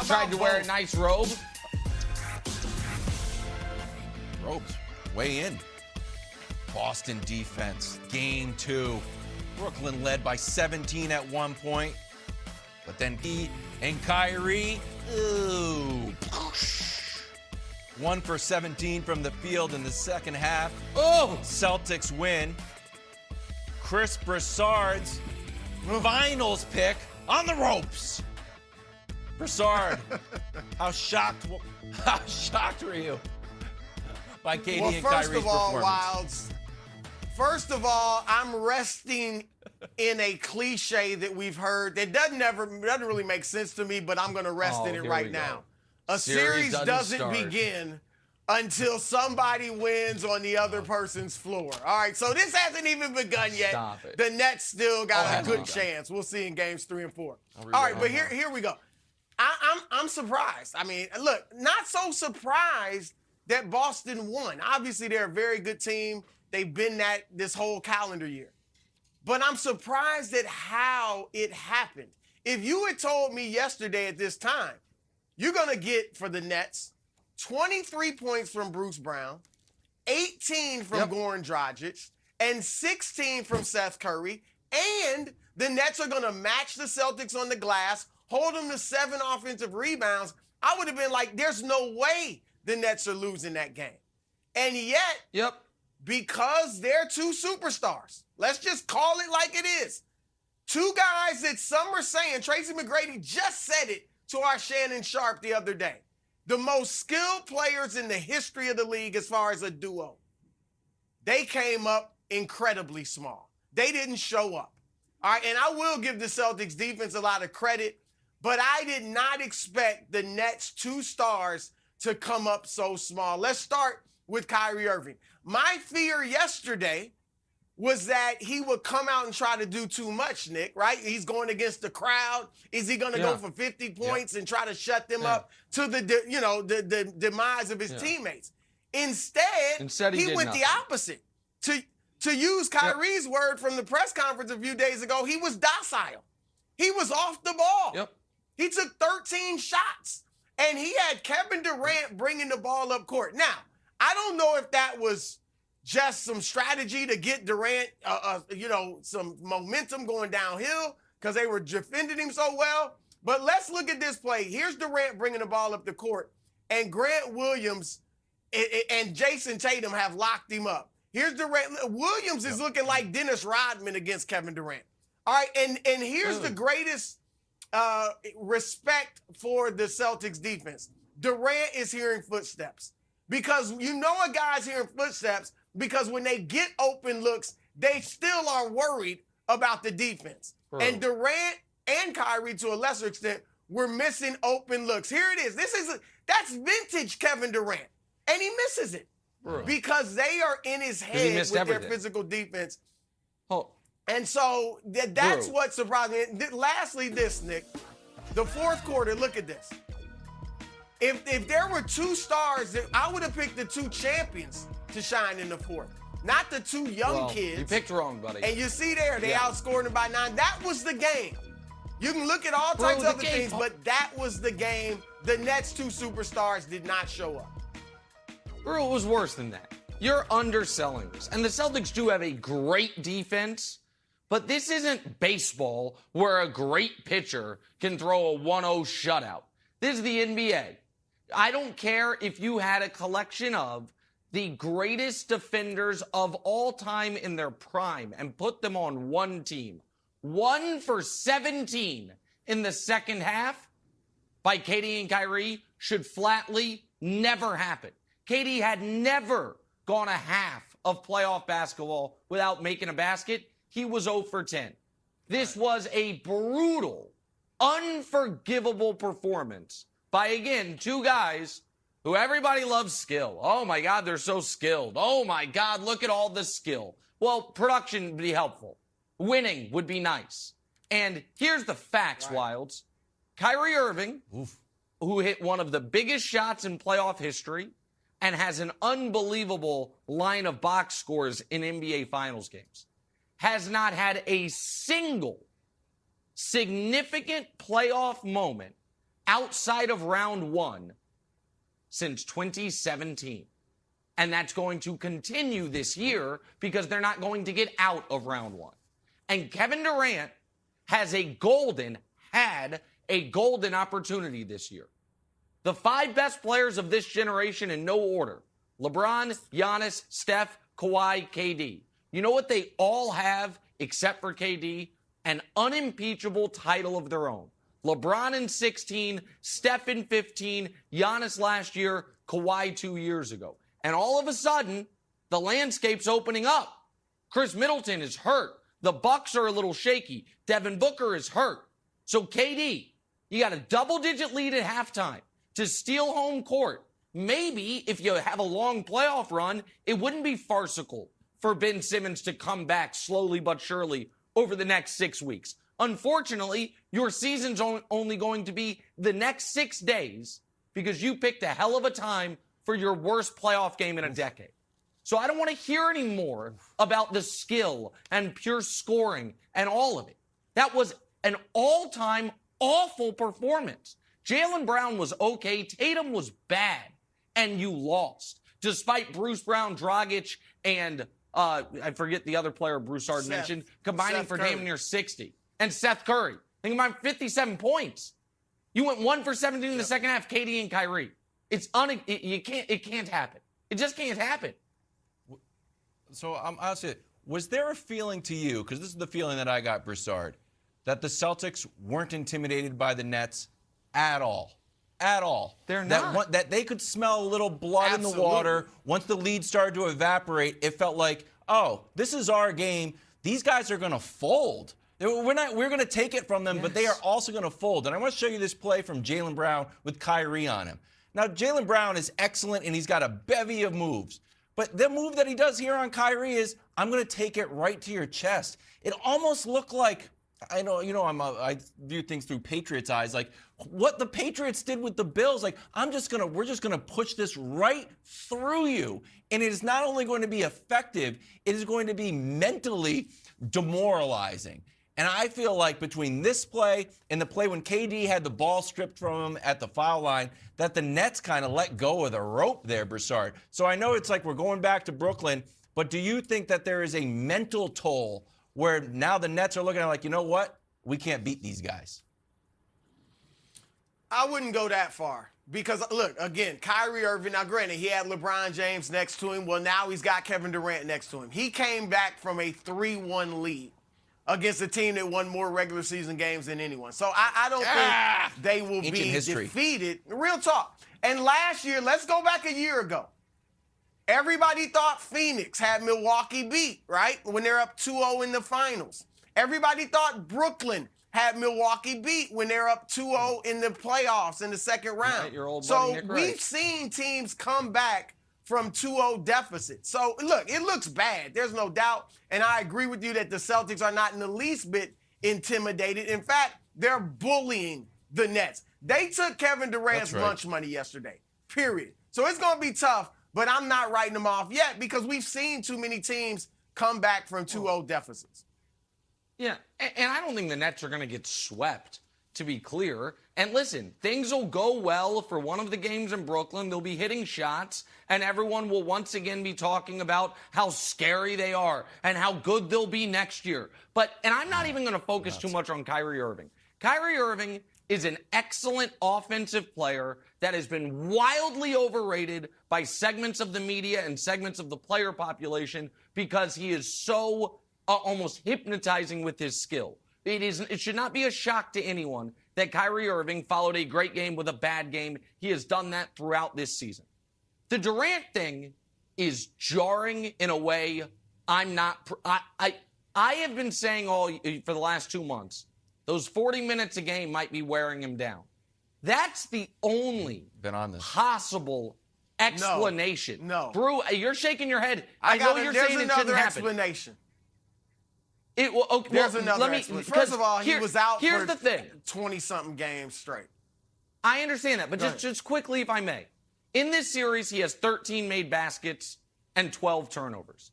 Tried to wear a nice robe. Robes way in. Boston defense, game 2. Brooklyn led by 17 at one point. But then he and Kyrie, 1 for 17 from the field in the second half. Celtics win. Chris Broussard's finals pick on the ropes. Broussard, how shocked were you by KD and Kyrie's performance? First of all, Wilds, first of all, I'm resting in a cliche that we've heard that doesn't really make sense to me, but I'm going to rest in it right now. A series doesn't begin until somebody wins on the other person's floor. All right, so this hasn't even begun yet. Stop it. The Nets still got a good chance. We'll see in games 3 and 4. All right, but here we go. I'm surprised. I mean, look, not so surprised that Boston won. Obviously, they're a very good team. They've been that this whole calendar year. But I'm surprised at how it happened. If you had told me yesterday at this time, you're going to get for the Nets 23 points from Bruce Brown, 18 from Goran Dragic, and 16 from Seth Curry, and the Nets are going to match the Celtics on the glass, hold them to 7 offensive rebounds, I would have been like, there's no way the Nets are losing that game. And yet, because they're 2 superstars, let's just call it like it is. 2 guys that some are saying, Tracy McGrady just said it to our Shannon Sharp the other day. The most skilled players in the history of the league as far as a duo. They came up incredibly small. They didn't show up. All right, and I will give the Celtics defense a lot of credit, but I did not expect the Nets' 2 stars to come up so small. Let's start with Kyrie Irving. My fear yesterday was that he would come out and try to do too much, Nick, right? He's going against the crowd. Is he going to go for 50 points and try to shut them up to the demise of his teammates? Instead he went the opposite. To use Kyrie's word from the press conference a few days ago, he was docile. He was off the ball. He took 13 shots, and he had Kevin Durant bringing the ball up court. Now, I don't know if that was just some strategy to get Durant, some momentum going downhill because they were defending him so well. But let's look at this play. Here's Durant bringing the ball up the court, and Grant Williams and Jason Tatum have locked him up. Here's Durant. Williams is looking like Dennis Rodman against Kevin Durant. All right, and here's the greatest respect for the Celtics defense. Durant is hearing footsteps because you know a guy's hearing footsteps because when they get open looks, they still are worried about the defense. And Durant and Kyrie, to a lesser extent, were missing open looks. Here it is. That's vintage Kevin Durant, and he misses it because they are in his head with their physical defense. And so that's what surprised me. Lastly, this, Nick, the fourth quarter, look at this. If there were 2 stars, I would have picked the 2 champions to shine in the fourth, not the 2 young kids. You picked wrong, buddy. And you see there, they outscored them by 9. That was the game. You can look at all types of other things, but that was the game. The Nets' 2 superstars did not show up. Bro, it was worse than that. You're underselling this. And the Celtics do have a great defense, but this isn't baseball where a great pitcher can throw a 1-0 shutout. This is the NBA. I don't care if you had a collection of the greatest defenders of all time in their prime and put them on one team. 1 for 17 in the second half by KD and Kyrie should flatly never happen. KD had never gone a half of playoff basketball without making a basket. He was 0 for 10. This was a brutal, unforgivable performance by, again, 2 guys who everybody loves skill. Oh, my God, they're so skilled. Oh, my God, look at all this skill. Well, production would be helpful. Winning would be nice. And here's the facts, Wilds. Kyrie Irving, who hit one of the biggest shots in playoff history and has an unbelievable line of box scores in NBA Finals games, has not had a single significant playoff moment outside of round one since 2017. And that's going to continue this year because they're not going to get out of round one. And Kevin Durant had a golden opportunity this year. The 5 best players of this generation in no order: LeBron, Giannis, Steph, Kawhi, KD. You know what they all have except for KD? An unimpeachable title of their own. LeBron in 16, Steph in 15, Giannis last year, Kawhi 2 years ago. And all of a sudden, the landscape's opening up. Chris Middleton is hurt. The Bucks are a little shaky. Devin Booker is hurt. So KD, you got a double-digit lead at halftime to steal home court. Maybe if you have a long playoff run, it wouldn't be farcical for Ben Simmons to come back slowly but surely over the next 6 weeks. Unfortunately, your season's only going to be the next 6 days because you picked a hell of a time for your worst playoff game in a decade. So I don't want to hear any more about the skill and pure scoring and all of it. That was an all-time awful performance. Jaylen Brown was okay. Tatum was bad. And you lost. Despite Bruce Brown, Dragic, and I forget the other player Broussard mentioned, combining for damn near 60. And Seth Curry. Think about 57 points. You went 1 for 17 in the second half, KD and Kyrie. It can't happen. It just can't happen. So I'll say, was there a feeling to you, because this is the feeling that I got, Broussard, that the Celtics weren't intimidated by the Nets at all? At all. They're not. That they could smell a little blood in the water. Once the lead started to evaporate, it felt like, oh, this is our game. These guys are going to fold. We're going to take it from them, but they are also going to fold. And I want to show you this play from Jaylen Brown with Kyrie on him. Now, Jaylen Brown is excellent, and he's got a bevy of moves. But the move that he does here on Kyrie is, I'm going to take it right to your chest. It almost looked like, I I view things through Patriots' eyes, like what the Patriots did with the Bills. Like, we're just gonna push this right through you, and it is not only going to be effective, it is going to be mentally demoralizing. And I feel like between this play and the play when KD had the ball stripped from him at the foul line, that the Nets kind of let go of the rope there, Broussard. So I know it's like we're going back to Brooklyn, but do you think that there is a mental toll where now the Nets are looking at like, you know what? We can't beat these guys? I wouldn't go that far. Because, look, again, Kyrie Irving, now granted, he had LeBron James next to him. Well, now he's got Kevin Durant next to him. He came back from a 3-1 lead against a team that won more regular season games than anyone. So I don't think they will be defeated. Real talk. And last year, let's go back a year ago. Everybody thought Phoenix had Milwaukee beat, right? When they're up 2-0 in the finals. Everybody thought Brooklyn had Milwaukee beat when they're up 2-0 in the playoffs in the second round. Your old so buddy, Nick we've Rice. seen teams come back from 2-0 deficit. So, look, it looks bad. There's no doubt. And I agree with you that the Celtics are not in the least bit intimidated. In fact, they're bullying the Nets. They took Kevin Durant's lunch money yesterday, period. So it's going to be tough, but I'm not writing them off yet because we've seen too many teams come back from 2-0 deficits. Yeah, and I don't think the Nets are going to get swept, to be clear. And listen, things will go well for one of the games in Brooklyn. They'll be hitting shots, and everyone will once again be talking about how scary they are and how good they'll be next year. And I'm not even going to focus too much on Kyrie Irving. Kyrie Irving is an excellent offensive player that has been wildly overrated by segments of the media and segments of the player population because he is so almost hypnotizing with his skill. It should not be a shock to anyone that Kyrie Irving followed a great game with a bad game. He has done that throughout this season. The Durant thing is jarring in a way I'm not. I have been saying for the last 2 months, those 40 minutes a game might be wearing him down. That's the only possible explanation. No. Brew, you're shaking your head. I know you're saying it shouldn't happen. There's another explanation. There's another explanation. First of all, he was out for the thing. 20-something games straight. I understand that, but just quickly, if I may. In this series, he has 13 made baskets and 12 turnovers.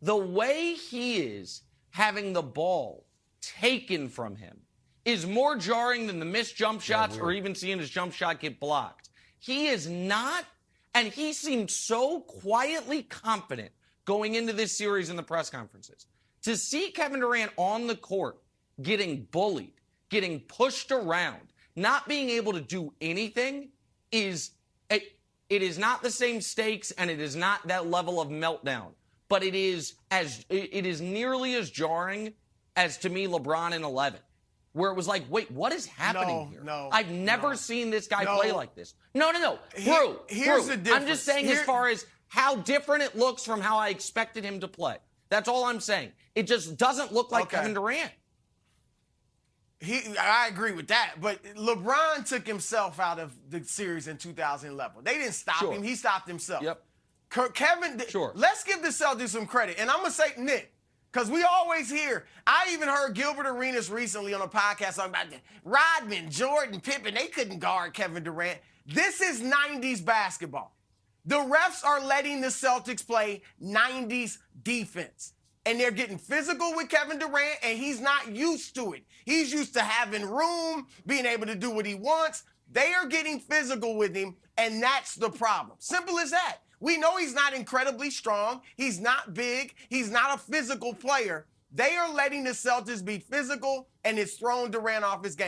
The way he is having the ball taken from him is more jarring than the missed jump shots or even seeing his jump shot get blocked. He is not, and he seemed so quietly confident going into this series in the press conferences. To see Kevin Durant on the court getting bullied, getting pushed around, not being able to do anything it is not the same stakes and it is not that level of meltdown, but it is nearly as jarring as, to me, LeBron in 11, where it was like, wait, what is happening here? I've never seen this guy play like this. No. Here's the difference. I'm just saying as far as how different it looks from how I expected him to play. That's all I'm saying. It just doesn't look like Kevin Durant. I agree with that, but LeBron took himself out of the series in 2011. They didn't stop him. He stopped himself. Yep. Let's give the Celtics some credit. And I'm going to say, Nick, because we always hear, I even heard Gilbert Arenas recently on a podcast talking about Rodman, Jordan, Pippen. They couldn't guard Kevin Durant. This is 90s basketball. The refs are letting the Celtics play 90s defense. And they're getting physical with Kevin Durant, and he's not used to it. He's used to having room, being able to do what he wants. They are getting physical with him, and that's the problem. Simple as that. We know he's not incredibly strong. He's not big. He's not a physical player. They are letting the Celtics be physical, and it's thrown Durant off his game.